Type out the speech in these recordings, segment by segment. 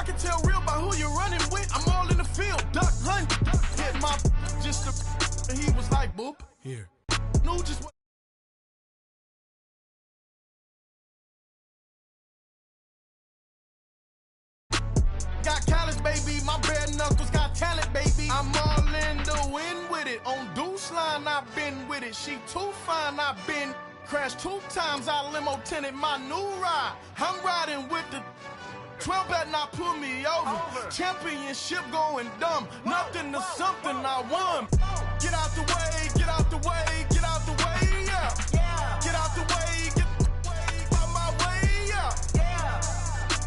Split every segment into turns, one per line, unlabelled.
I can tell real by who you're running with. I'm all in the field, duck hunt. Hit my just and he was like, boop. Here. No, just what. Got college, baby. My bare knuckles got talent, baby. I'm all in the wind with it. On Deuce line, I've been with it. She too fine, I've been. Crashed 2 times, I limo tinted my new ride. I'm riding with the 12 better not pull me over. Championship going dumb. Nothing to something I won. Get out the way, get out the way, get out the way, yeah. Get out the way, get out my way, yeah.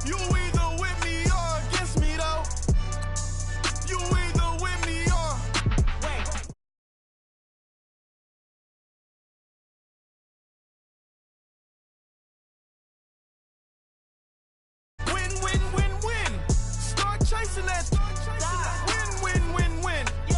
You either with me or against me, though. You either with me or. Wait. Win, win, win, win. Start chasing that. Win, win, win, win. Yeah.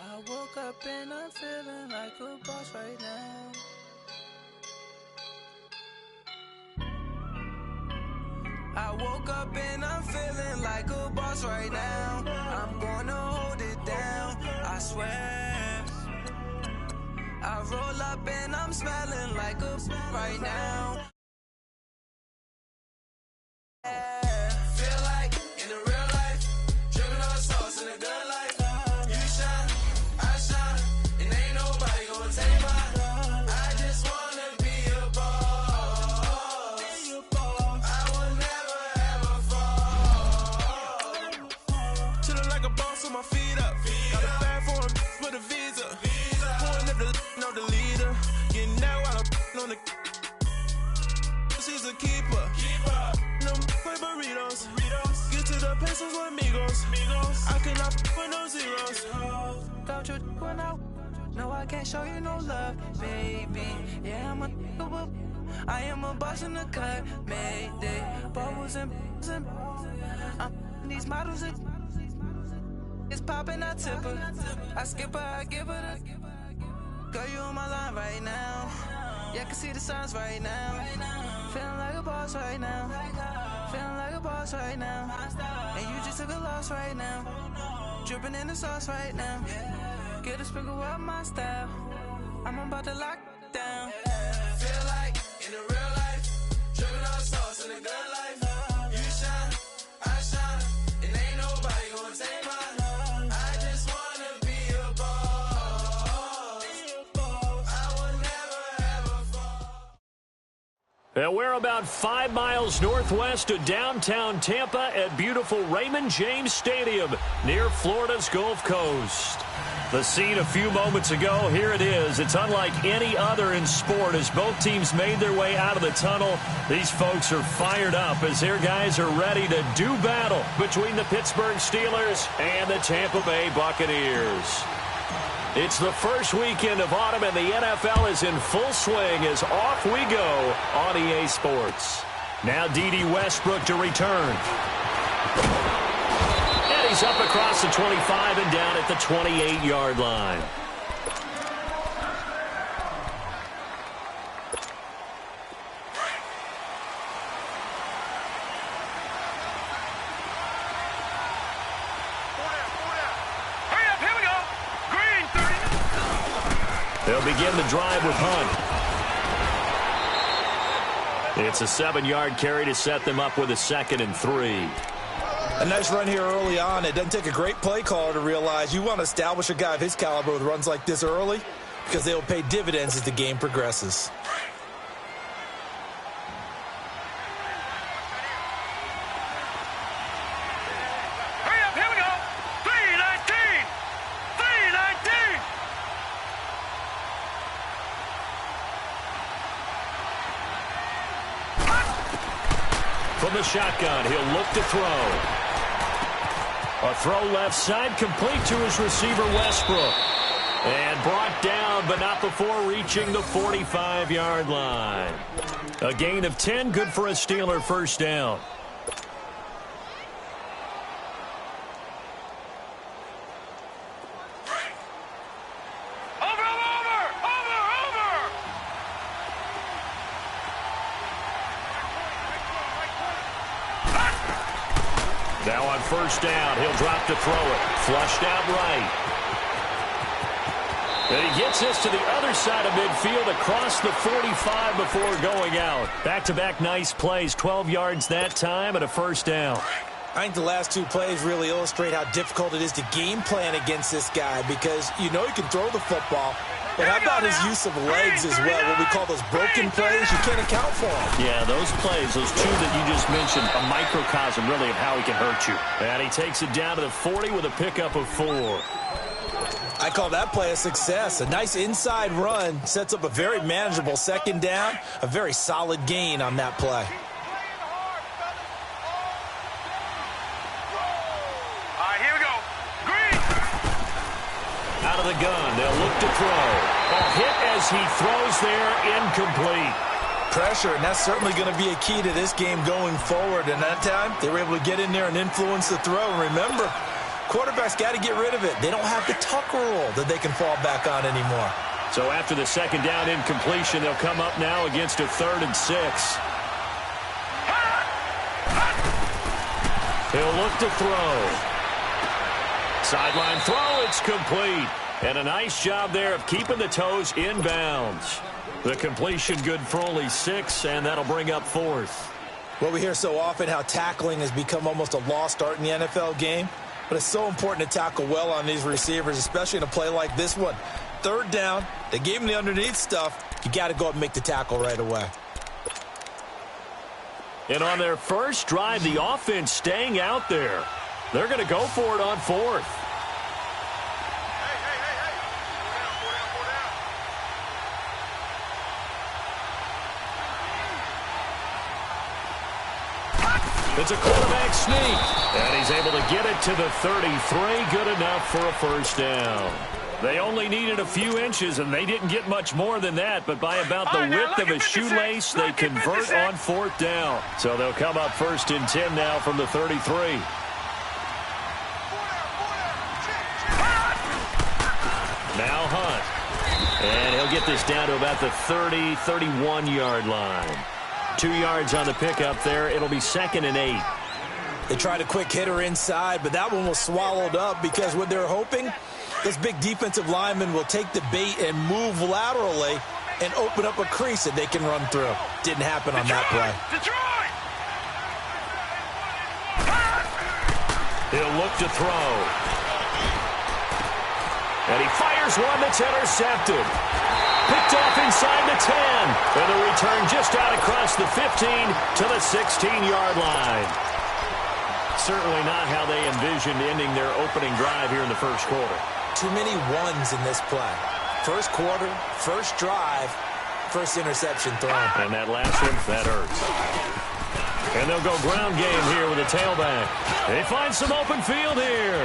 I woke up and I'm feeling like a boss right now. I woke up and I'm feeling like a boss right now. I'm gonna hold it down, I swear. I roll up and I'm smelling like a right now. Feel like in the real life, dripping on sauce in a good life. You shine, I shine, and ain't nobody gonna take mine. I just wanna be a boss. I will never ever fall.
Chillin' like a boss with my feet up. Got a bag for him with a visa. Pulling up the know the leader. Getting out while I'm on the. She's a keeper. No play burritos. Get to the pesos with amigos. I cannot with no zeros.
Got you going out. No, I can't show you no love, baby. Yeah, I am a boss in the cut. Mayday. Bubbles and I'm these models. It's popping, I tip her. I skip her, I give her the. Girl, you on my line right now. Yeah, I can see the signs right now. Feeling like a boss right now. Feeling like a boss right now. And you just took a loss right now. Dripping in the sauce right now. Get a sprinkle up my style. I'm about to lock down. Feel like in the real life, dripping on sauce in a good life. You shine, I shine, and ain't nobody gonna take mine. I just wanna be a boss. I will never ever fall.
And we're about 5 miles northwest of downtown Tampa at beautiful Raymond James Stadium near Florida's Gulf Coast. The scene a few moments ago, here it is. It's unlike any other in sport as both teams made their way out of the tunnel. These folks are fired up as their guys are ready to do battle between the Pittsburgh Steelers and the Tampa Bay Buccaneers. It's the first weekend of autumn and the NFL is in full swing as off we go on EA Sports. Now D.D. Westbrook to return. And he's up across the 25 and down at the 28-yard line. They'll begin the drive with Hunt. It's a 7-yard carry to set them up with a 2nd and 3.
A nice run here early on. It doesn't take a great play caller to realize you want to establish a guy of his caliber with runs like this early because they will pay dividends as the game progresses.
From the shotgun, he'll look to throw. A throw left side, complete to his receiver, Westbrook. And brought down, but not before reaching the 45-yard line. A gain of 10, good for a Steeler first down. Now on first down, he'll drop to throw it. Flushed out right. And he gets this to the other side of midfield across the 45 before going out. Back-to-back nice plays, 12 yards that time and a first down.
I think the last two plays really illustrate how difficult it is to game plan against this guy because you know he can throw the football, but how about his use of legs as well? What we call those broken plays, you can't account for them.
Yeah, those plays, those two that you just mentioned, a microcosm really of how he can hurt you. And he takes it down to the 40 with a pickup of 4.
I call that play a success. A nice inside run sets up a very manageable second down, a very solid gain on that play.
Here we go. Green.
Out of the gun, they'll look to throw. A hit as he throws there, incomplete.
Pressure, and that's certainly going to be a key to this game going forward. And that time, they were able to get in there and influence the throw. And remember, quarterbacks got to get rid of it. They don't have the Tucker rule that they can fall back on anymore.
So after the second down incompletion, they'll come up now against a 3rd and 6. He'll look to throw. Sideline throw, it's complete. And a nice job there of keeping the toes inbounds. The completion good for only 6, and that'll bring up 4th.
Well, we hear so often how tackling has become almost a lost art in the NFL game. But it's so important to tackle well on these receivers, especially in a play like this one. 3rd down, they gave him the underneath stuff. You got to go up and make the tackle right away.
And on their first drive, the offense staying out there. They're going to go for it on 4th. It's a quarterback sneak, and he's able to get it to the 33. Good enough for a first down. They only needed a few inches, and they didn't get much more than that, but by about the width of a shoelace, they convert on 4th down. So they'll come up 1st and 10 now from the 33. Now Hunt, and he'll get this down to about the 30, 31-yard line. 2 yards on the pickup there. It'll be 2nd and 8.
They tried a quick hitter inside, but that one was swallowed up because what they're hoping, this big defensive lineman will take the bait and move laterally and open up a crease that they can run through. Didn't happen on that play.
He'll look to throw. And he fires one that's intercepted. Picked off inside the 10. And the return just out across the 15 to the 16-yard line. Certainly not how they envisioned ending their opening drive here in the first quarter.
Too many ones in this play. First quarter, first drive, first interception thrown.
And that last one, that hurts. And they'll go ground game here with a tailback. They find some open field here.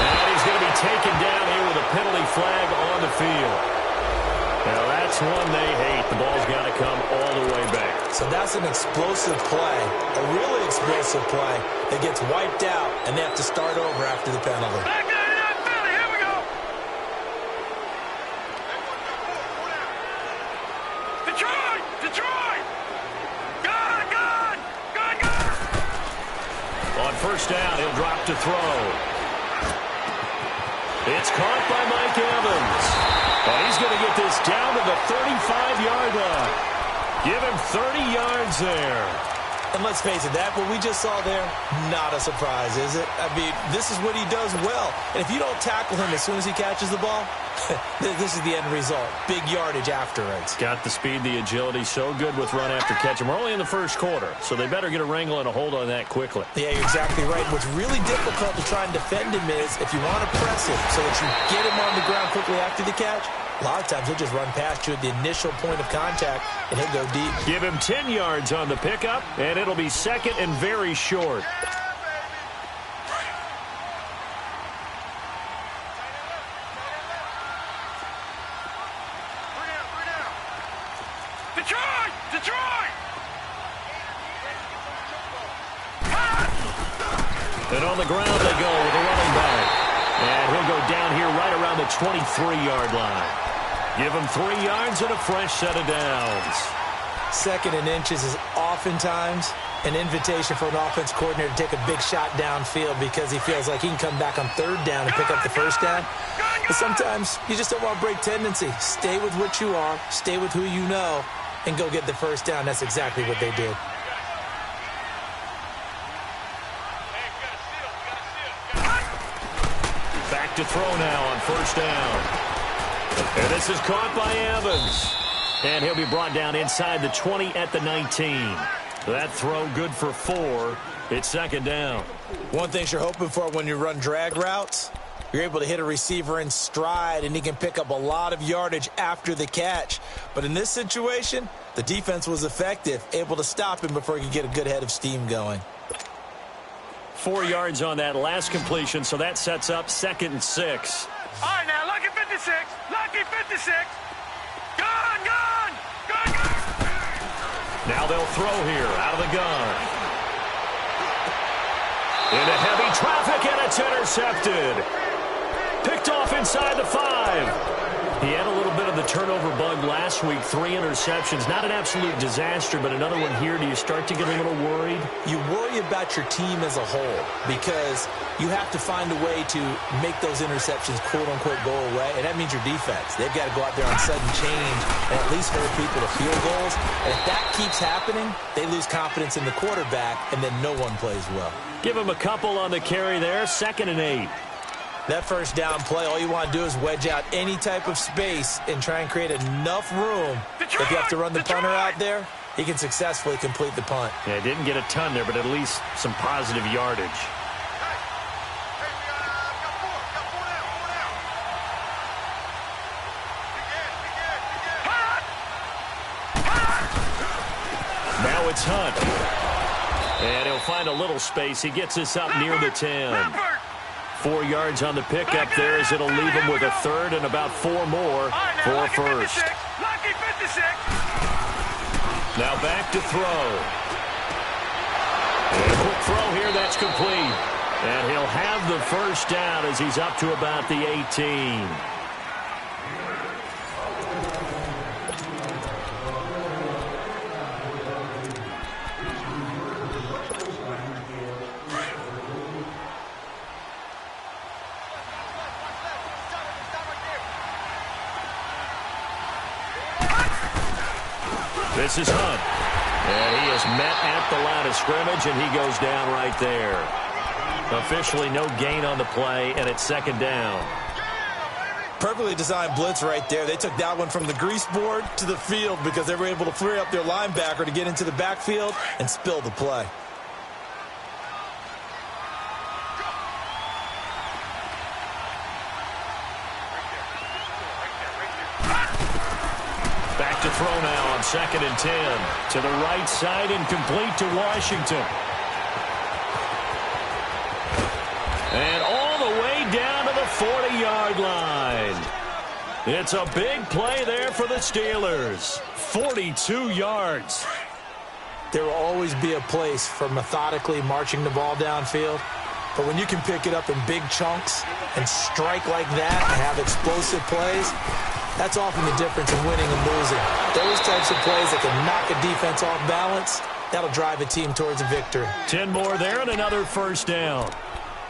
And he's going to be taken down here with a penalty flag on the field. Now that's one they hate. The ball's got to come all the way back.
So that's an explosive play, a really explosive play that gets wiped out, and they have to start over after the penalty.
Here we go. Detroit! Detroit! Good!
On first down, he'll drop to throw. It's caught by Mike Evans. And he's going to get this down to the 35-yard line. Give him 30 yards there.
And let's face it, that what we just saw there, not a surprise, is it? I mean, this is what he does well. And if you don't tackle him as soon as he catches the ball, this is the end result. Big yardage afterwards.
Got the speed, the agility, so good with run after catch. And we're only in the first quarter, so they better get a wrangle and a hold on that quickly.
Yeah, you're exactly right. What's really difficult to try and defend him is if you want to press him so that you get him on the ground quickly after the catch, a lot of times he'll just run past you at the initial point of contact, and he'll go deep.
Give him 10 yards on the pickup, and it'll be 2nd and very short.
Detroit! Detroit!
And on the ground they go with a running back. And he'll go down here right around the 23-yard line. Give him 3 yards and a fresh set of downs.
2nd and inches is oftentimes an invitation for an offense coordinator to take a big shot downfield because he feels like he can come back on 3rd down and pick up the 1st down. But sometimes you just don't want to break tendency. Stay with what you are, stay with who you know, and go get the 1st down. That's exactly what they did.
Back to throw now on 1st down. And this is caught by Evans. And he'll be brought down inside the 20 at the 19. That throw good for 4. It's 2nd down.
One thing you're hoping for when you run drag routes, you're able to hit a receiver in stride, and he can pick up a lot of yardage after the catch. But in this situation, the defense was effective, able to stop him before he could get a good head of steam going.
4 yards on that last completion, so that sets up 2nd and 6.
All right, now, lucky 56. Lucky 56. Gun, gun, gun, gun.
Now they'll throw here out of the gun. Into heavy traffic, and it's intercepted. Picked off inside the 5. He had a little bit of the turnover bug last week, 3 interceptions. Not an absolute disaster, but another one here. Do you start to get a little worried?
You worry about your team as a whole because you have to find a way to make those interceptions, quote-unquote, go away, and that means your defense. They've got to go out there on sudden change and at least hurt people to field goals. And if that keeps happening, they lose confidence in the quarterback, and then no one plays well.
Give him a couple on the carry there, 2nd and 8.
That 1st down play, all you want to do is wedge out any type of space and try and create enough room. If you have to run the punter out there, he can successfully complete the punt.
Yeah, didn't get a ton there, but at least some positive yardage. Now it's Hunt. And he'll find a little space. He gets us up near the 10. 4 yards on the pickup there as it'll leave him with a 3rd and about 4 more for 1st.
Lucky 56.
Now back to throw. And a quick throw here, that's complete. And he'll have the 1st down as he's up to about the 18. This is Hunt. And he is met at the line of scrimmage, and he goes down right there. Officially no gain on the play, and it's 2nd down.
Perfectly designed blitz right there. They took that one from the grease board to the field because they were able to free up their linebacker to get into the backfield and spill the play.
Back to throw now on 2nd and 10. To the right side and complete to Washington. And all the way down to the 40-yard line. It's a big play there for the Steelers. 42 yards.
There will always be a place for methodically marching the ball downfield. But when you can pick it up in big chunks and strike like that and have explosive plays, that's often the difference in winning and losing. Those types of plays that can knock a defense off balance, that'll drive a team towards a victory.
10 more there and another 1st down.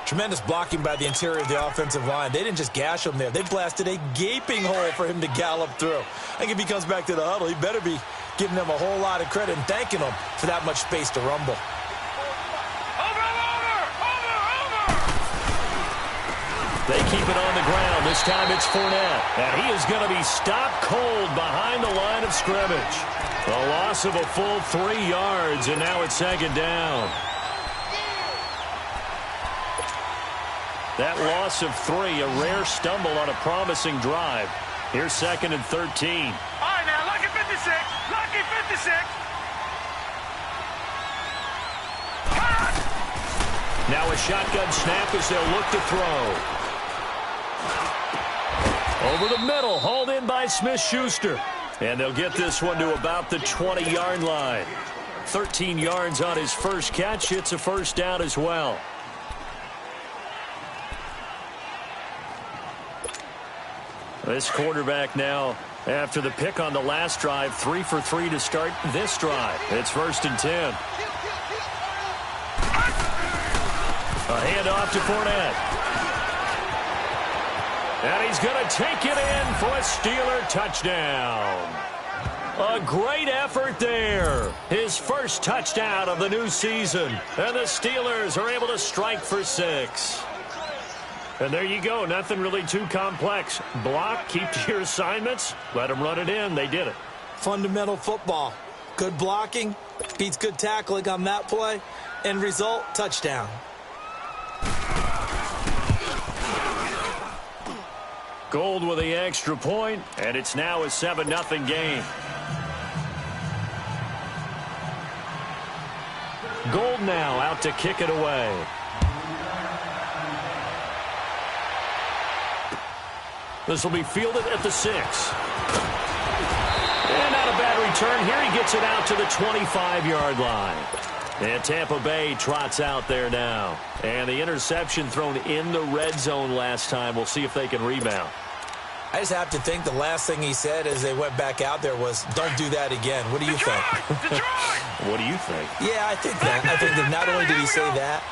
Tremendous blocking by the interior of the offensive line. They didn't just gash him there. They blasted a gaping hole for him to gallop through. I think if he comes back to the huddle, he better be giving them a whole lot of credit and thanking them for that much space to rumble.
They keep it on the ground. This time it's Fournette. And he is going to be stopped cold behind the line of scrimmage. A loss of a full 3 yards, and now it's 2nd down. That loss of 3, a rare stumble on a promising drive. Here's 2nd and 13.
All right, now, lucky 56. Lucky 56.
Now a shotgun snap as they'll look to throw. Over the middle, hauled in by Smith-Schuster. And they'll get this one to about the 20-yard line. 13 yards on his first catch. It's a first down as well. This quarterback now, after the pick on the last drive, 3 for 3 to start this drive. It's 1st and 10. A handoff to Fournette. And he's going to take it in for a Steeler touchdown. A great effort there. His first touchdown of the new season. And the Steelers are able to strike for 6. And there you go. Nothing really too complex. Block, keep to your assignments, let them run it in. They did it.
Fundamental football. Good blocking beats good tackling on that play. End result, touchdown.
Gold with the extra point, and it's now a 7-0 game. Gold now out to kick it away. This will be fielded at the 6. And not a bad return here. He gets it out to the 25-yard line. And Tampa Bay trots out there now. And the interception thrown in the red zone last time. We'll see if they can rebound.
I just have to think the last thing he said as they went back out there was, don't do that again. What do you think?
What do you think?
Yeah, I think that. I think that not only did he say that,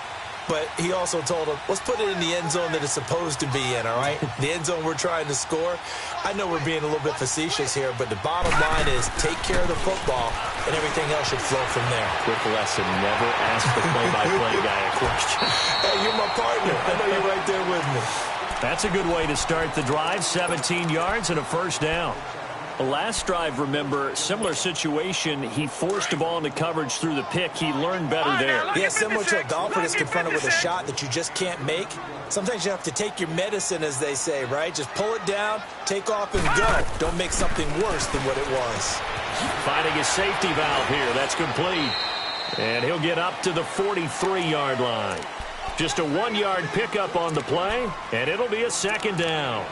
but he also told him, let's put it in the end zone that it's supposed to be in, all right? The end zone we're trying to score. I know we're being a little bit facetious here, but the bottom line is take care of the football, and everything else should flow from there.
Quick lesson, never ask the play-by-play guy a question.
Hey, you're my partner. I know you're right there with me.
That's a good way to start the drive. 17 yards and a first down. The last drive, remember, similar situation. He forced the ball into coverage through the pick. He learned better there.
Yeah, similar to a golfer that's confronted with a shot that you just can't make. Sometimes you have to take your medicine, as they say, right? Just pull it down, take off, and go. Don't make something worse than what it was.
Finding his safety valve here. That's complete. And he'll get up to the 43-yard line. Just a 1-yard pickup on the play, and it'll be a second down.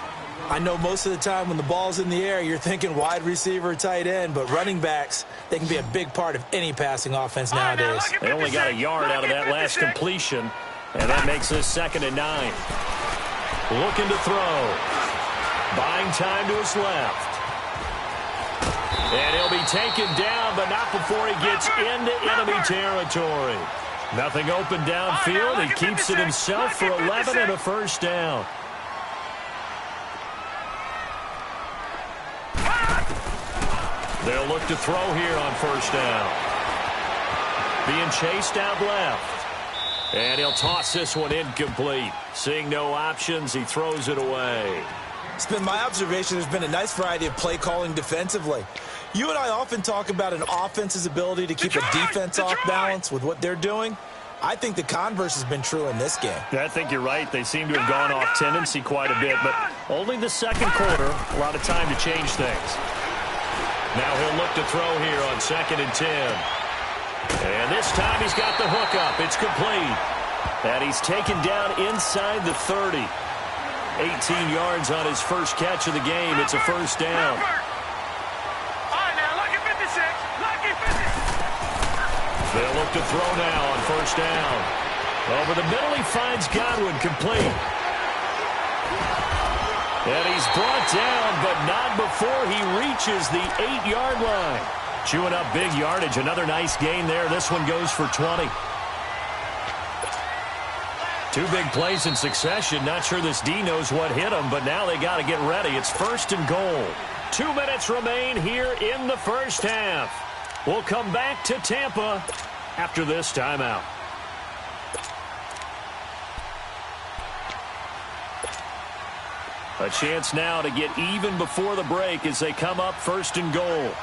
I know most of the time when the ball's in the air, you're thinking wide receiver, tight end, but running backs, they can be a big part of any passing offense nowadays.
They only got a yard out of that last completion, and that makes this 2nd and 9. Looking to throw. Buying time to his left. And he'll be taken down, but not before he gets into enemy territory. Nothing open downfield. He keeps it himself for 11 and a first down. They'll look to throw here on first down. Being chased out left. And he'll toss this one incomplete. Seeing no options, he throws it away.
It's been my observation there's been a nice variety of play calling defensively. You and I often talk about an offense's ability to keep a defense off balance with what they're doing. I think the converse has been true in this game.
Yeah, I think you're right. They seem to have gone off tendency quite a bit, but only the second quarter, a lot of time to change things. Now he'll look to throw here on 2nd and 10. And this time he's got the hook up. It's complete. And he's taken down inside the 30. 18 yards on his first catch of the game. It's a first down. They'll look to throw now on first down. Over the middle, he finds Godwin complete. And he's brought down, but not before he reaches the 8-yard line. Chewing up big yardage. Another nice gain there. This one goes for 20. 2 big plays in succession. Not sure this D knows what hit him, but now they got to get ready. It's 1st and goal. 2 minutes remain here in the first half. We'll come back to Tampa after this timeout. A chance now to get even before the break as they come up 1st and goal.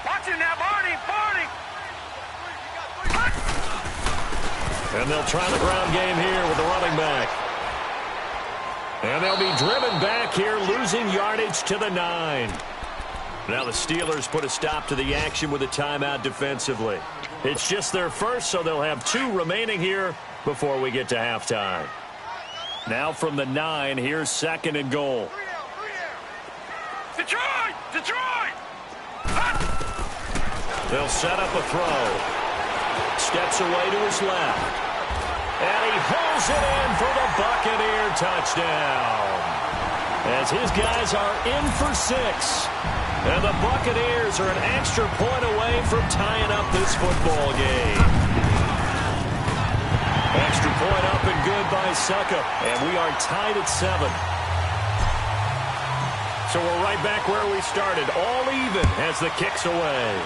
Watch it now, Barney.
And they'll try the ground game here with the running back. And they'll be driven back here, losing yardage to the 9. Now the Steelers put a stop to the action with a timeout defensively. It's just their first, so they'll have 2 remaining here before we get to halftime. Now from the 9, here's 2nd and goal.
Detroit! Detroit!
They'll set up a throw. Steps away to his left. And he hauls it in for the Buccaneer touchdown. As his guys are in for 6. And the Buccaneers are an extra point away from tying up this football game. Extra point up and good by Succop. And we are tied at 7. So we're right back where we started. All even as the kick's away.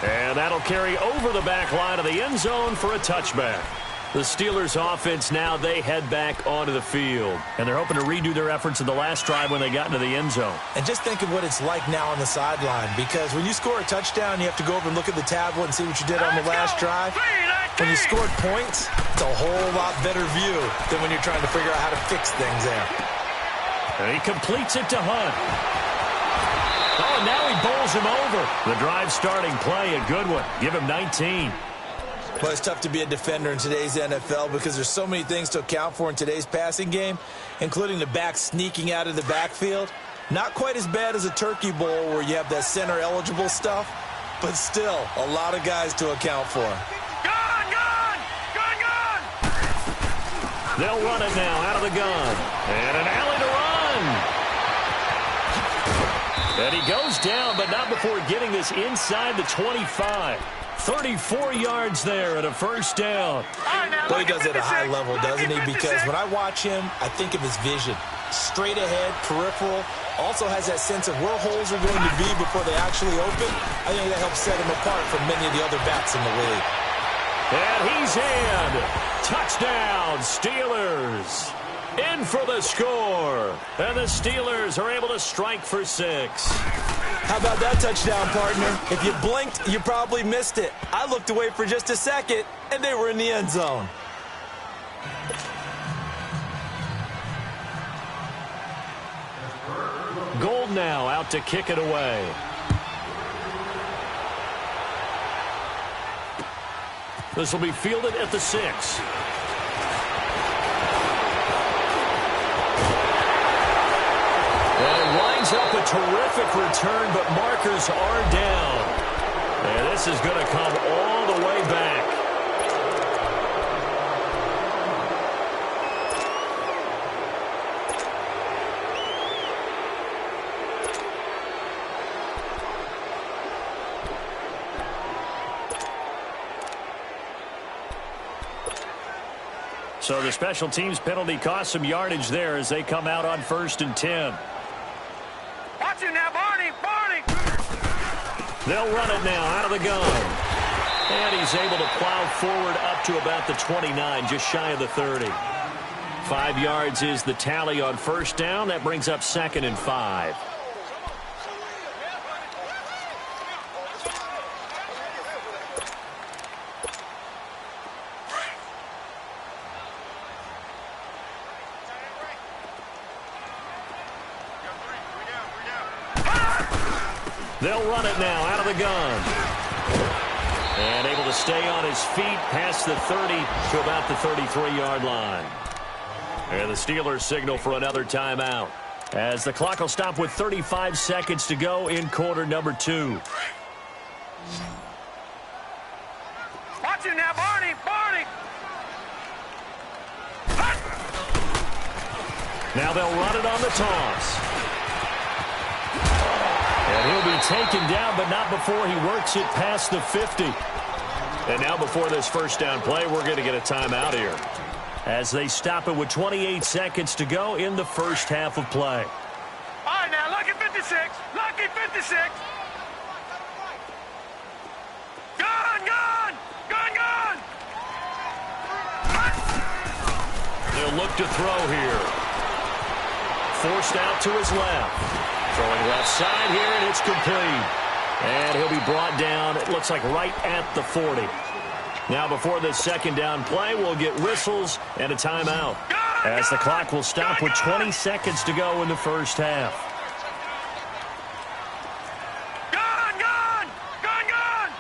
And that'll carry over the back line of the end zone for a touchback. The Steelers offense now, they head back onto the field. And they're hoping to redo their efforts in the last drive when they got into the end zone.
And just think of what it's like now on the sideline. Because when you score a touchdown, you have to go over and look at the tablet and see what you did on the last drive. When you scored points, it's a whole lot better view than when you're trying to figure out how to fix things there.
And he completes it to Hunt. Oh, and now he bowls him over. The drive starting play, a good one. Give him 19.
Well, it's tough to be a defender in today's NFL because there's so many things to account for in today's passing game, including the back sneaking out of the backfield. Not quite as bad as a turkey bowl where you have that center-eligible stuff, but still a lot of guys to account for.
Gun!
They'll run it now out of the gun. And an alley to run. And he goes down, but not before getting this inside the 25. 34 yards there and a first down.
Well, he does it at a high level, doesn't he? Because when I watch him, I think of his vision. Straight ahead, peripheral. Also has that sense of where holes are going to be before they actually open. I think that helps set him apart from many of the other backs in the league.
And he's in. Touchdown, Steelers. In for the score. And the Steelers are able to strike for 6.
How about that touchdown, partner? If you blinked, you probably missed it. I looked away for just a second, and they were in the end zone.
Gold now out to kick it away. This will be fielded at the 6. And it lines up a terrific return, but markers are down. And this is going to come all the way back. So the special teams penalty cost some yardage there as they come out on 1st and 10.
Watch it now, Barney! Barney!
They'll run it now out of the gun. And he's able to plow forward up to about the 29, just shy of the 30. 5 yards is the tally on 1st down. That brings up 2nd and 5. They'll run it now out of the gun. And able to stay on his feet past the 30 to about the 33-yard line. And the Steelers signal for another timeout as the clock will stop with 35 seconds to go in quarter number 2.
Watch it now, Barney! Barney!
Now they'll run it on the toss. And he'll be taken down, but not before he works it past the 50. And now before this 1st down play, we're going to get a timeout here as they stop it with 28 seconds to go in the 1st half of play.
All right, now, lucky 56. Lucky 56. Gun! Gun! Gun! Gun!
They'll look to throw here. Forced out to his left. Throwing left side here, and it's complete. And he'll be brought down, it looks like right at the 40. Now before this 2nd down play, we'll get whistles and a timeout as the clock will stop with 20 seconds to go in the 1st half.
Gun! Gun! Gun! Gun!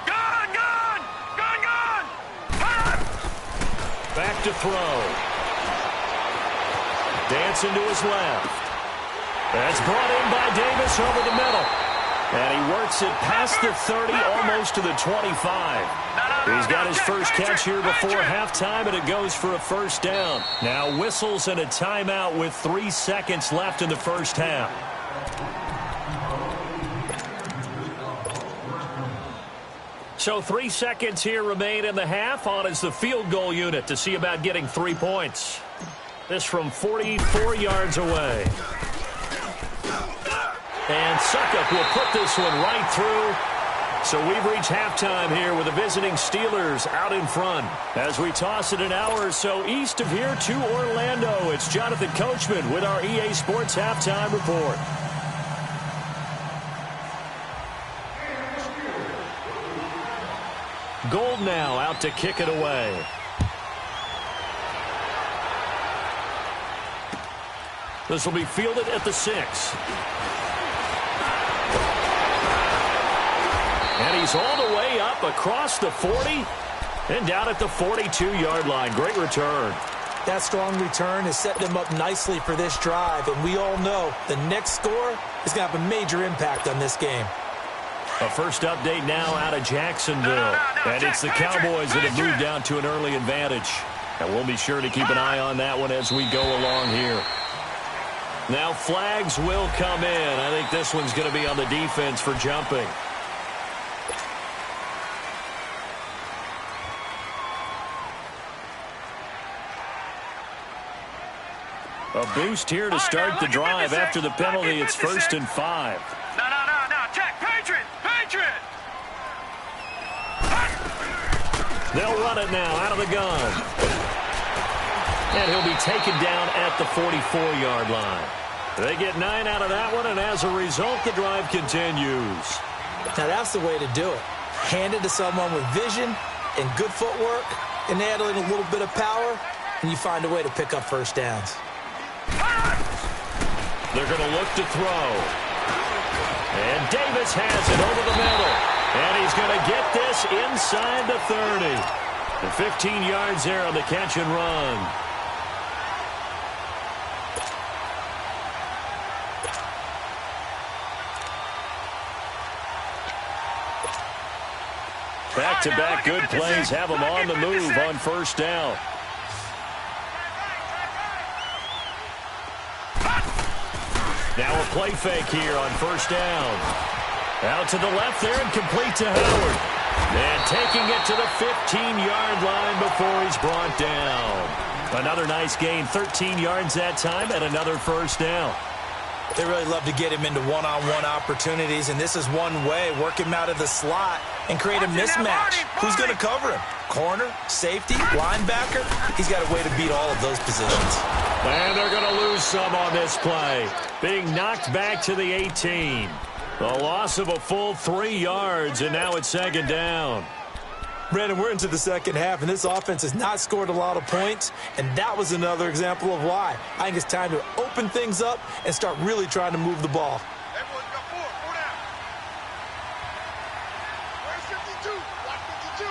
Gun! Gun! Gun!
Back to throw. Dancing to his left. That's brought in by Davis over the middle. And he works it past the 30, almost to the 25. He's got his first catch here before halftime, and it goes for a first down. Now whistles and a timeout with 3 seconds left in the first half. So 3 seconds here remain in the half. On is the field goal unit to see about getting 3 points. This from 44 yards away. And Succop will put this one right through. So we've reached halftime here with the visiting Steelers out in front. As we toss it an hour or so east of here to Orlando, it's Jonathan Coachman with our EA Sports Halftime Report. Gold now out to kick it away. This will be fielded at the 6. And he's all the way up across the 40 and down at the 42-yard line. Great return.
That strong return is setting them up nicely for this drive, and we all know the next score is going to have a major impact on this game.
A first update now out of Jacksonville. And it's the Cowboys that have moved down to an early advantage. And we'll be sure to keep an eye on that one as we go along here. Now flags will come in. I think this one's going to be on the defense for jumping. A boost here to start the drive after the penalty. It's 1st and 5.
No. Check. Patriot.
They'll run it now out of the gun. And he'll be taken down at the 44-yard line. They get 9 out of that one, and as a result, the drive continues.
Now that's the way to do it. Hand it to someone with vision and good footwork, and add in a little bit of power, and you find a way to pick up first downs.
They're going to look to throw. And Davis has it over the middle. And he's going to get this inside the 30. The 15 yards there on the catch and run. Back-to-back good plays have them on the move on first down. Now a play fake here on first down. Out to the left there and complete to Howard. And taking it to the 15-yard line before he's brought down. Another nice gain, 13 yards that time, and another first down.
They really love to get him into one-on-one opportunities, and this is one way. Work him out of the slot and create a mismatch. Who's going to cover him? Corner, safety, linebacker? He's got a way to beat all of those positions.
And they're going to lose some on this play. Being knocked back to the 18. A loss of a full 3 yards, and now it's 2nd down.
Brandon, we're into the second half, and this offense has not scored a lot of points, and that was another example of why. I think it's time to open things up and start really trying to move the ball.
Everyone's got 4 down. Where's 52? Watch 52.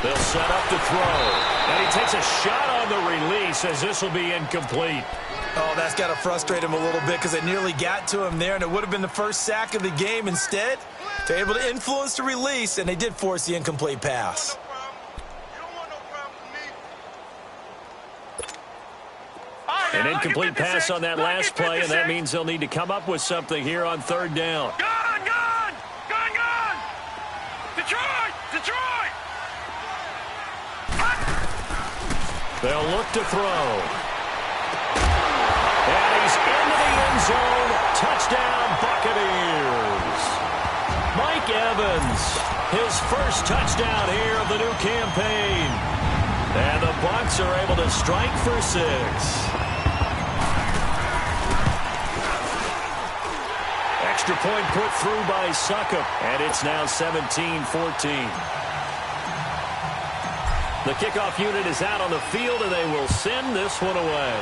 They'll set up to throw. And he takes a shot on the release as this will be incomplete.
Oh, that's got to frustrate him a little bit because they nearly got to him there, and it would have been the first sack of the game. Instead, they're able to influence the release, and they did force the incomplete pass.
An incomplete pass on that last play, and that means they'll need to come up with something here on 3rd down.
Gun! Detroit!
They'll look to throw. And he's into the end zone. Touchdown, Buccaneers. Mike Evans, his first touchdown here of the new campaign. And the Bucs are able to strike for 6. Extra point put through by Succop, and it's now 17-14. The kickoff unit is out on the field, and they will send this one away.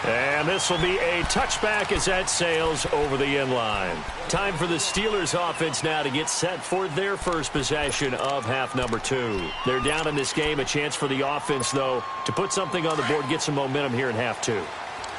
And this will be a touchback as that sails over the end line. Time for the Steelers offense now to get set for their first possession of half number 2. They're down in this game. A chance for the offense, though, to put something on the board, get some momentum here in half 2.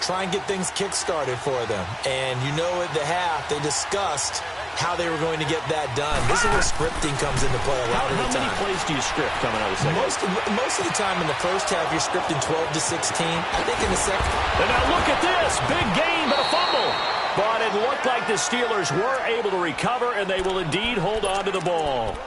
Try and get things kick-started for them. And you know at the half, they discussed how they were going to get that done. This is where scripting comes into play a lot of the time.
How many plays do you script coming out of the second?
Most of the time in the first half, you're scripting 12 to 16. I think in the second.
And now look at this. Big gain, but a fumble. But it looked like the Steelers were able to recover, and they will indeed hold on to the ball.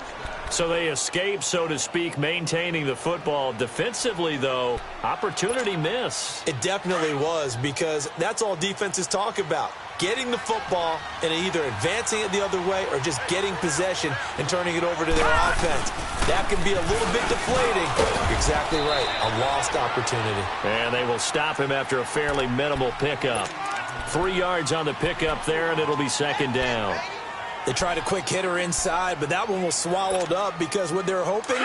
So they escape, so to speak, maintaining the football. Defensively, though, opportunity miss.
It definitely was, because that's all defenses talk about. Getting the football and either advancing it the other way or just getting possession and turning it over to their offense. That can be a little bit deflating. You're exactly right. A lost opportunity.
And they will stop him after a fairly minimal pickup. 3 yards on the pickup there, and it'll be second down.
They tried a quick hitter inside, but that one was swallowed up because what they're hoping,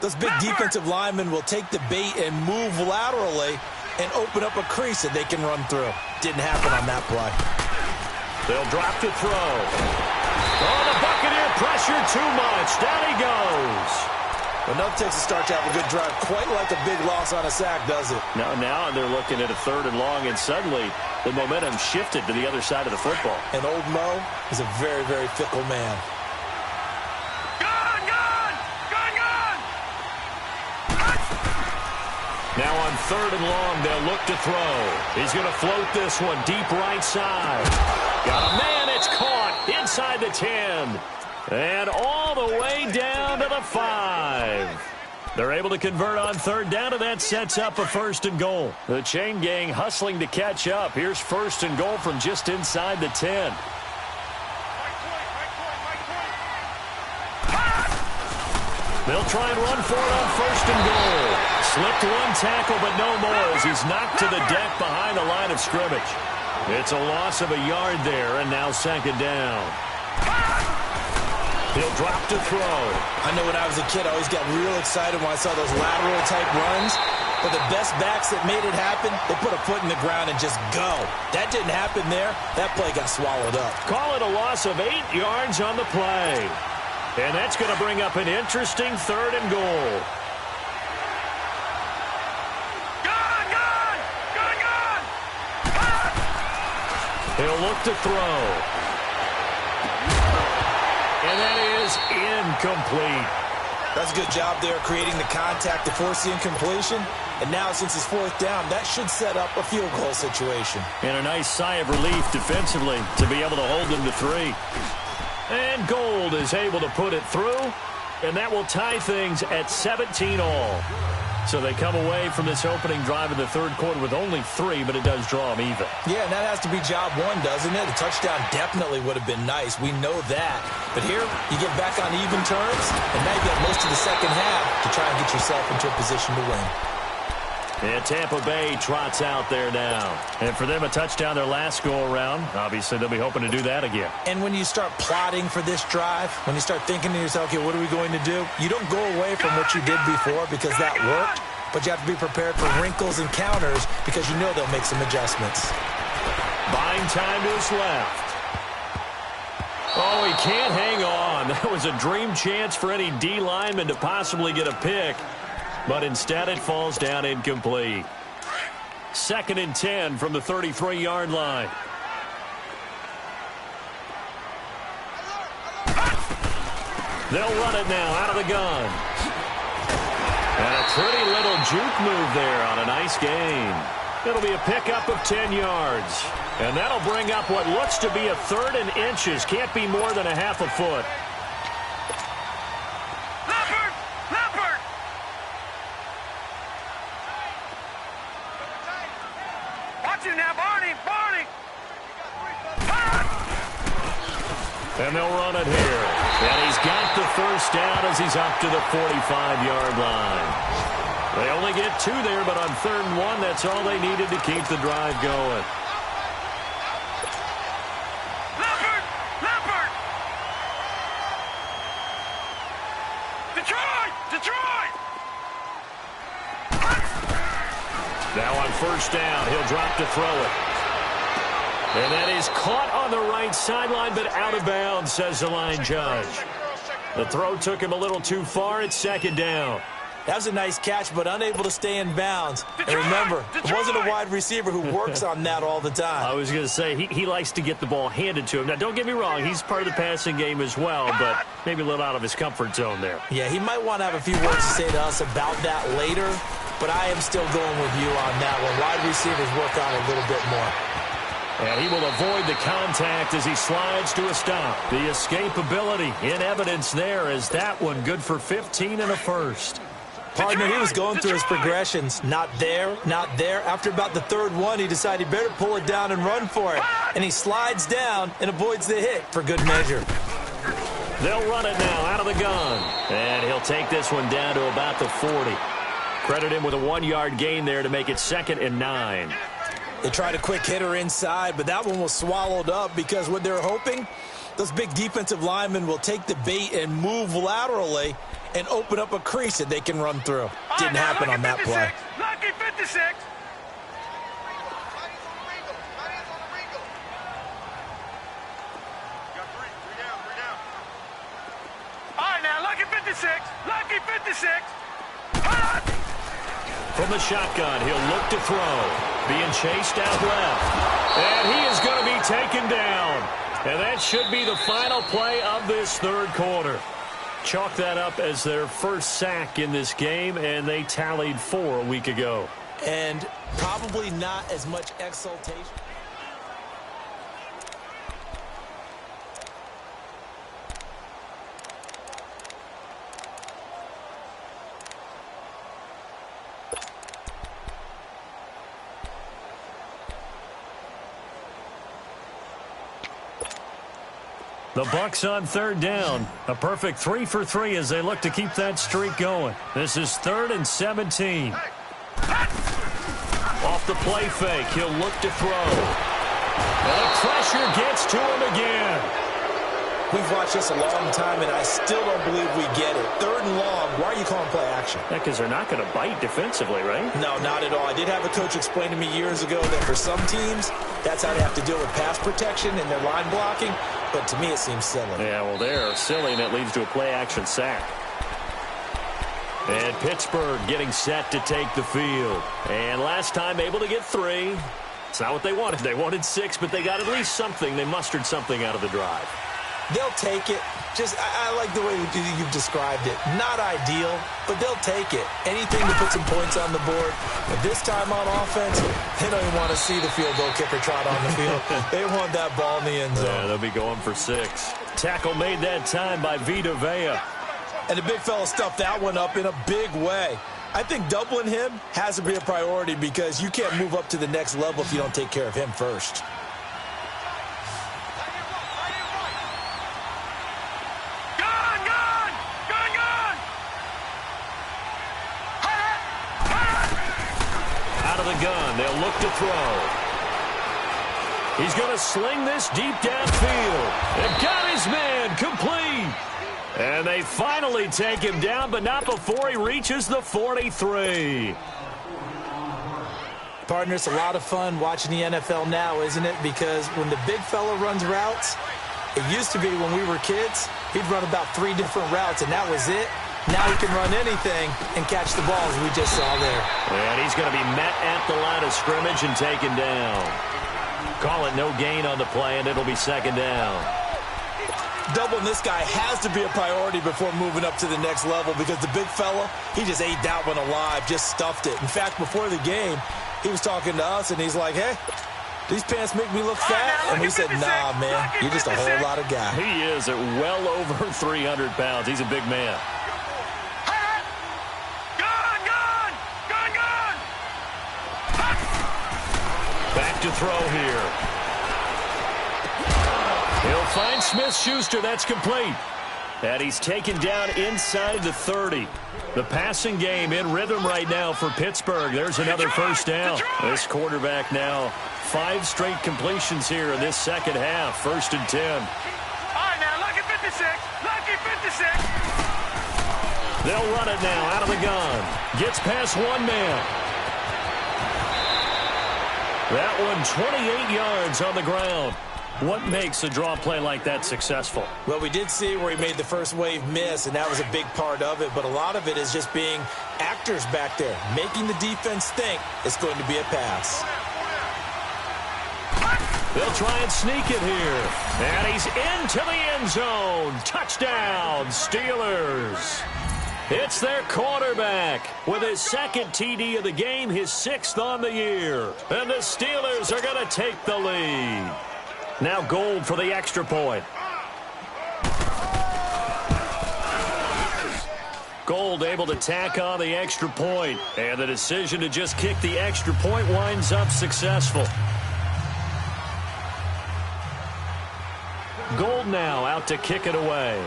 those big defensive linemen will take the bait and move laterally and open up a crease that they can run through. Didn't happen on that play.
They'll drop to throw. Oh, the Buccaneer pressure too much. Down he goes.
Enough takes a start to have a good drive. Quite like a big loss on a sack, does it?
Now they're looking at a 3rd and long, and suddenly the momentum shifted to the other side of the football.
And old Mo is a very, very fickle man.
Now on 3rd and long, they'll look to throw. He's going to float this one deep right side. Got a man. It's caught inside the 10. And all the way down to the 5. They're able to convert on 3rd down, and that sets up a 1st and goal. The chain gang hustling to catch up. Here's 1st and goal from just inside the 10. They'll try and run for it on 1st and goal. Slipped one tackle, but no more as he's knocked to the deck behind the line of scrimmage. It's a loss of a yard there, and now 2nd down. He'll drop to throw.
I know when I was a kid, I always got real excited when I saw those lateral-type runs. But the best backs that made it happen, they put a foot in the ground and just go. That didn't happen there. That play got swallowed up.
Call it a loss of 8 yards on the play. And that's going to bring up an interesting 3rd and goal. He'll look to throw. And that is incomplete.
That's a good job there creating the contact to force the incompletion. And now since it's 4th down, that should set up a field goal situation.
And a nice sigh of relief defensively to be able to hold them to 3. And Gold is able to put it through. And that will tie things at 17 all. So they come away from this opening drive in the 3rd quarter with only 3, but it does draw them even.
Yeah, and that has to be job 1, doesn't it? A touchdown definitely would have been nice. We know that. But here, you get back on even terms, and now you got most of the second half to try and get yourself into a position to win.
And Tampa Bay trots out there now. And for them, a touchdown their last go-around. Obviously, they'll be hoping to do that again.
And when you start plotting for this drive, when you start thinking to yourself, okay, what are we going to do? You don't go away from what you did before because that worked, but you have to be prepared for wrinkles and counters because you know they'll make some adjustments.
Buying time to his left. Oh, he can't hang on. That was a dream chance for any D lineman to possibly get a pick. But instead it falls down incomplete. 2nd and 10 from the 33-yard line. They'll run it now out of the gun. And a pretty little juke move there on a nice gain. It'll be a pickup of 10 yards. And that'll bring up what looks to be a 3rd and inches. Can't be more than a half a foot. And they'll run it here. And he's got the 1st down as he's up to the 45-yard line. They only get 2 there, but on 3rd and 1, that's all they needed to keep the drive going.
Leopard! Detroit!
Now on first down. He'll drop to throw it. And that is caught on the right sideline, but out of bounds, says the line judge. The throw took him a little too far. It's second down.
That was a nice catch, but unable to stay in bounds. And remember, it wasn't a wide receiver who works on that all the time.
I was going to say, he likes to get the ball handed to him. Now, don't get me wrong. He's part of the passing game as well, but maybe a little out of his comfort zone there.
Yeah, he might want to have a few words to say to us about that later, but I am still going with you on that one. Wide receivers work on it a little bit more.
And he will avoid the contact as he slides to a stop. The escapability in evidence there as that one good for 15 and a first.
Partner, he was going through his progressions. Not there, not there. After about the third one, he decided he better pull it down and run for it. And he slides down and avoids the hit for good measure.
They'll run it now out of the gun. And he'll take this one down to about the 40. Credit him with a 1-yard gain there to make it 2nd and 9.
They tried a quick hitter inside, but that one was swallowed up because what they're hoping, those big defensive linemen will take the bait and move laterally and open up a crease that they can run through. Didn't happen on that play.
Lucky 56. All right, now, Lucky 56. Lucky 56.
From the shotgun, he'll look to throw. Being chased out left. And he is going to be taken down. And that should be the final play of this third quarter. Chalk that up as their first sack in this game, and they tallied 4 a week ago.
And probably not as much exultation.
The Bucs on third down. A perfect 3 for 3 as they look to keep that streak going. This is 3rd and 17. Off the play fake, he'll look to throw. And the pressure gets to him again.
We've watched this a long time, and I still don't believe we get it. 3rd and long, why are you calling play action?
Yeah, because they're not going to bite defensively, right?
No, not at all. I did have a coach explain to me years ago that for some teams, that's how they have to deal with pass protection and their line blocking. But to me, it seems silly.
Yeah, well, they're silly, and it leads to a play-action sack. And Pittsburgh getting set to take the field. And last time able to get 3. It's not what they wanted. They wanted 6, but they got at least something. They mustered something out of the drive.
They'll take it. I like the way you've described it. Not ideal, but they'll take it. Anything to put some points on the board. But this time on offense, they don't even want to see the field goal kicker trot on the field. They want that ball in the end zone.
Yeah, they'll be going for 6. Tackle made that time by Vita Vea.
And the big fella stuffed that one up in a big way. I think doubling him has to be a priority because you can't move up to the next level if you don't take care of him first.
Gun. They'll look to throw. He's going to sling this deep downfield. And got his man complete. And they finally take him down, but not before he reaches the 43.
Partner, it's a lot of fun watching the NFL now, isn't it? Because when the big fella runs routes, it used to be when we were kids, he'd run about 3 different routes, and that was it. Now he can run anything and catch the balls we just saw there.
And he's going to be met at the line of scrimmage and taken down. Call it no gain on the play, and it'll be 2nd down.
Doubling this guy has to be a priority before moving up to the next level because the big fella, he just ate that one alive, just stuffed it. In fact, before the game, he was talking to us, and he's like, hey, these pants make me look fat. And we said, nah, man, you're just a whole lot of guy.
He is at well over 300 pounds. He's a big man. Back to throw here. He'll find Smith-Schuster. That's complete. And he's taken down inside the 30. The passing game in rhythm right now for Pittsburgh. There's another first down. This quarterback now 5 straight completions here in this second half. 1st and 10.
All right, now, Lucky 56. Lucky 56.
They'll run it now out of the gun. Gets past one man. That one 28 yards on the ground. What makes a draw play like that successful?
Well, we did see where he made the first wave miss, and that was a big part of it. But a lot of it is just being actors back there, making the defense think it's going to be a pass.
They'll try and sneak it here. And he's into the end zone. Touchdown, Steelers. It's their quarterback with his second TD of the game, his 6th on the year. And the Steelers are going to take the lead. Now Gold for the extra point. Gold able to tack on the extra point. And the decision to just kick the extra point winds up successful. Gold now out to kick it away.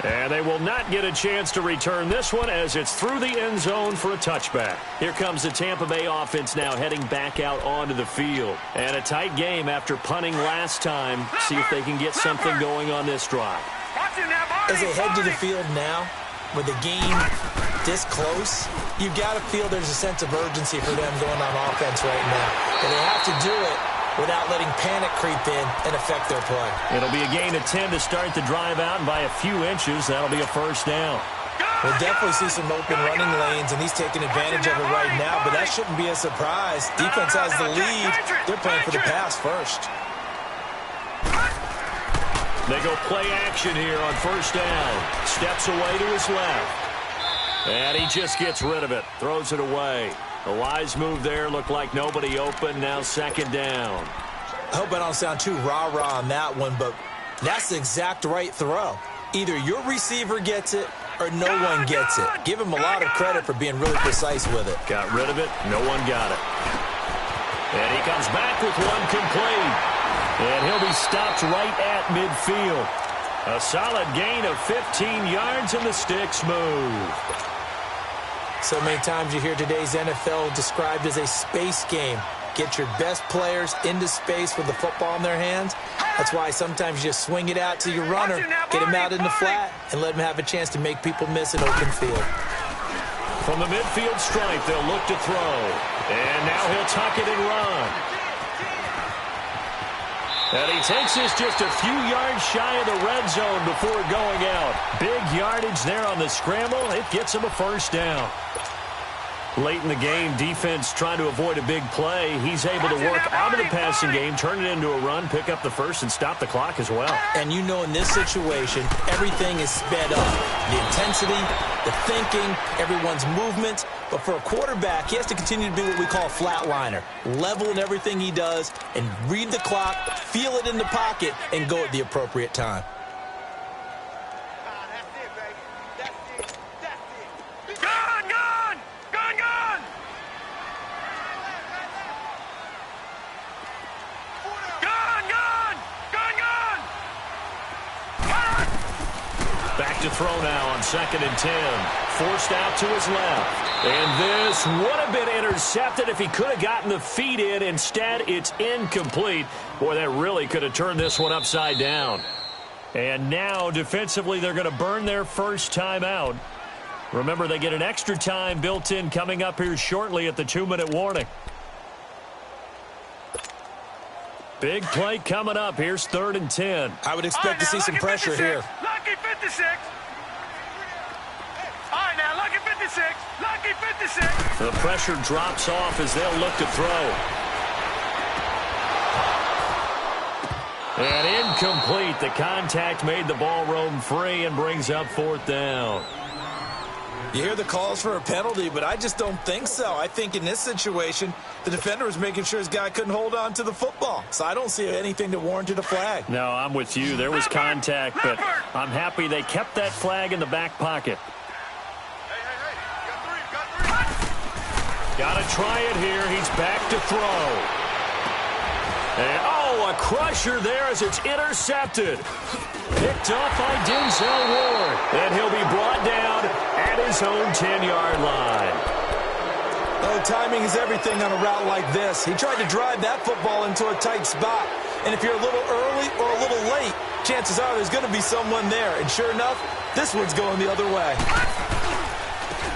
And they will not get a chance to return this one as it's through the end zone for a touchback. Here comes the Tampa Bay offense now heading back out onto the field. And a tight game after punting last time. See if they can get something going on this drive.
As they head to the field now, with the game this close, you've got to feel there's a sense of urgency for them going on offense right now. And they have to do it without letting panic creep in and affect their play.
It'll be a gain of 10 to start the drive out, and by a few inches, that'll be a first down.
We'll definitely see some open running lanes, and he's taking advantage of it right now, but that shouldn't be a surprise. Defense has the lead. They're playing for the pass first.
They go play action here on first down. Steps away to his left. And he just gets rid of it. Throws it away. A wise move there. Looked like nobody open. Now second down.
I hope I don't sound too rah-rah on that one, but that's the exact right throw. Either your receiver gets it or no one gets it. Give him a lot of credit for being really precise with it.
Got rid of it. No one got it. And he comes back with one complete. And he'll be stopped right at midfield. A solid gain of 15 yards, and the sticks move.
So many times you hear today's NFL described as a space game. Get your best players into space with the football in their hands. That's why sometimes you just swing it out to your runner, get him out in the flat, and let him have a chance to make people miss an open field.
From the midfield stripe, they'll look to throw. And now he'll tuck it and run. And he takes this just a few yards shy of the red zone before going out. Big yardage there on the scramble. It gets him a first down. Late in the game, defense trying to avoid a big play. He's able to work out of the passing game, turn it into a run, pick up the first, and stop the clock as well.
And you know in this situation, everything is sped up. The intensity, the thinking, everyone's movement. But for a quarterback, he has to continue to be what we call a flatliner. Level in everything he does and read the clock, feel it in the pocket, and go at the appropriate time.
Back to throw now on 2nd and 10. Forced out to his left. And this would have been intercepted if he could have gotten the feet in. Instead, it's incomplete. Boy, that really could have turned this one upside down. And now, defensively, they're going to burn their first time out. Remember, they get an extra time built in coming up here shortly at the 2-minute warning. Big play coming up. Here's 3rd and 10.
I would expect to see some pressure here.
Lucky 56. All right, now, lucky 56. Lucky 56.
The pressure drops off as they'll look to throw. And incomplete. The contact made the ball roam free and brings up 4th down.
You hear the calls for a penalty, but I just don't think so. I think in this situation, the defender was making sure his guy couldn't hold on to the football. So I don't see anything that warranted a flag.
No, I'm with you. There was contact, but I'm happy they kept that flag in the back pocket. Got to try it here. He's back to throw. And, a crusher there as it's intercepted. Picked off by Denzel Ward. And he'll be brought down at his own 10-yard line.
Oh, timing is everything on a route like this. He tried to drive that football into a tight spot. And if you're a little early or a little late, chances are there's going to be someone there. And sure enough, this one's going the other way.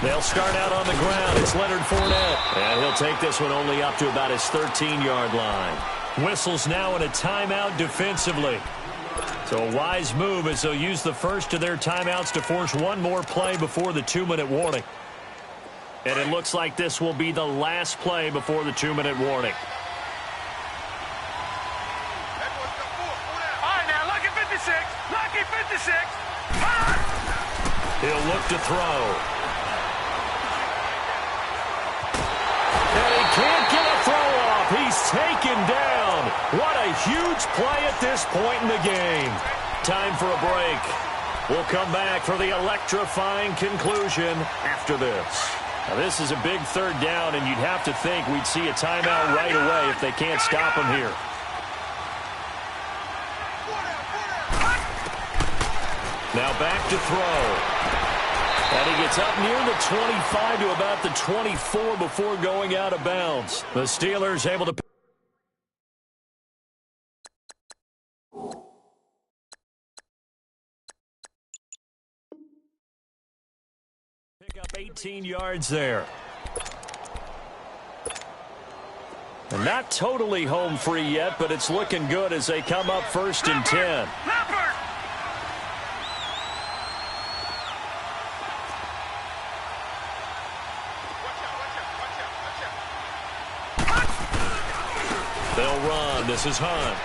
They'll start out on the ground. It's Leonard Fournette. And he'll take this one only up to about his 13-yard line. Whistles now in a timeout defensively. So a wise move as they'll use the first of their timeouts to force one more play before the 2-minute warning. And it looks like this will be the last play before the 2-minute warning.
All right, now, lucky 56. Lucky 56.
He'll look to throw. And he can't get a throw off. He's taken down. What a huge play at this point in the game. Time for a break. We'll come back for the electrifying conclusion after this. Now, this is a big third down, and you'd have to think we'd see a timeout right away if they can't stop him here. Now back to throw. And he gets up near the 25 to about the 24 before going out of bounds. The Steelers able to pick up 18 yards there. And not totally home free yet, but it's looking good as they come up 1st and 10. They'll run. This is Hunt.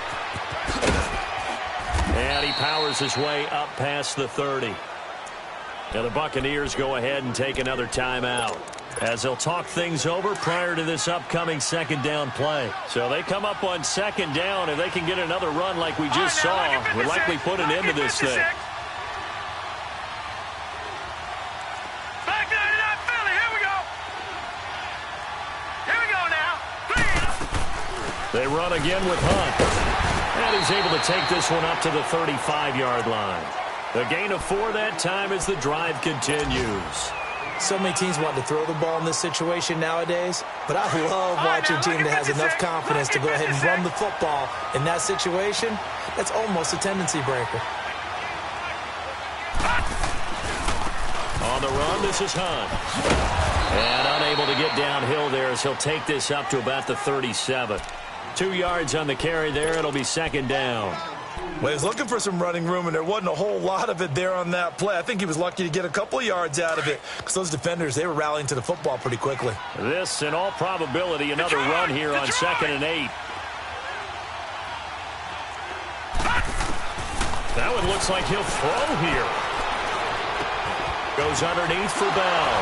And he powers his way up past the 30. Now the Buccaneers go ahead and take another timeout as they'll talk things over prior to this upcoming 2nd down play. So they come up on 2nd down. If they can get another run like we just saw, would likely put an end to this thing. They run again with Hunt. And he's able to take this one up to the 35-yard line. The gain of 4 that time as the drive continues.
So many teams want to throw the ball in this situation nowadays, but I love watching a team that has enough confidence to go ahead and run the football in that situation. That's almost a tendency breaker.
On the run, this is Hunt. And unable to get downhill there as he'll take this up to about the 37. 2 yards on the carry there. It'll be 2nd down.
Well, he was looking for some running room, and there wasn't a whole lot of it there on that play. I think he was lucky to get a couple of yards out of it because those defenders, they were rallying to the football pretty quickly.
This, in all probability, another run here on 2nd and 8. That one looks like he'll throw here. Goes underneath for Bell.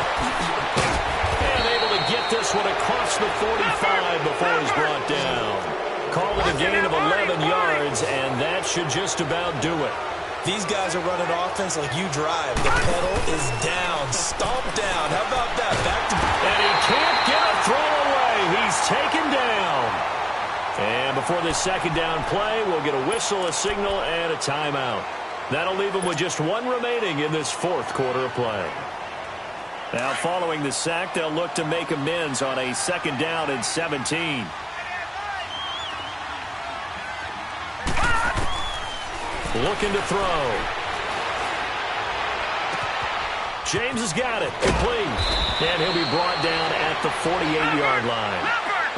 And able to get this one across the 45 before he's brought down. Call it a gain of 11 yards, and that should just about do it.
These guys are running offense like you drive. The pedal is down. Stomp down. How about that? Back to...
And he can't get a throw away. He's taken down. And before this 2nd down play, we'll get a whistle, a signal, and a timeout. That'll leave him with just 1 remaining in this 4th quarter of play. Now, following the sack, they'll look to make amends on a 2nd down and 17. Looking to throw. James has got it. Complete. And he'll be brought down at the 48-yard line.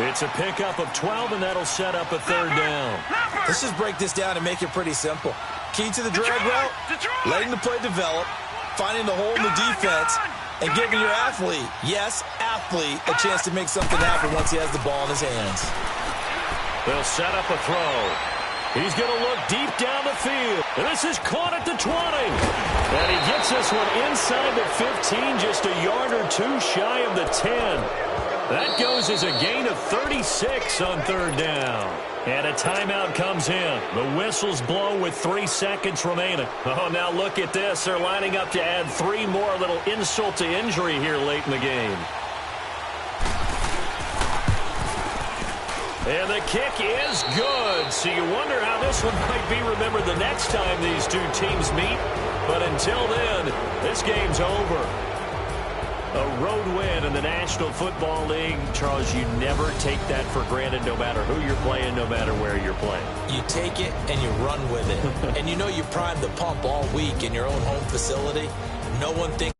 It's a pickup of 12, and that'll set up a 3rd down.
Let's just break this down and make it pretty simple. Key to the drag route, letting the play develop, finding the hole in the defense, and giving your athlete, yes, athlete, a chance to make something happen once he has the ball in his hands.
They'll set up a throw. He's going to look deep down the field. And this is caught at the 20. And he gets this one inside the 15, just a yard or 2 shy of the 10. That goes as a gain of 36 on 3rd down. And a timeout comes in. The whistles blow with 3 seconds remaining. Oh, now look at this. They're lining up to add 3 more, little insult to injury here late in the game. And the kick is good. So you wonder how this one might be remembered the next time these two teams meet. But until then, this game's over. A road win in the National Football League. Charles, you never take that for granted no matter who you're playing, no matter where you're playing.
You take it and you run with it. And you know you primed the pump all week in your own home facility. No one thinks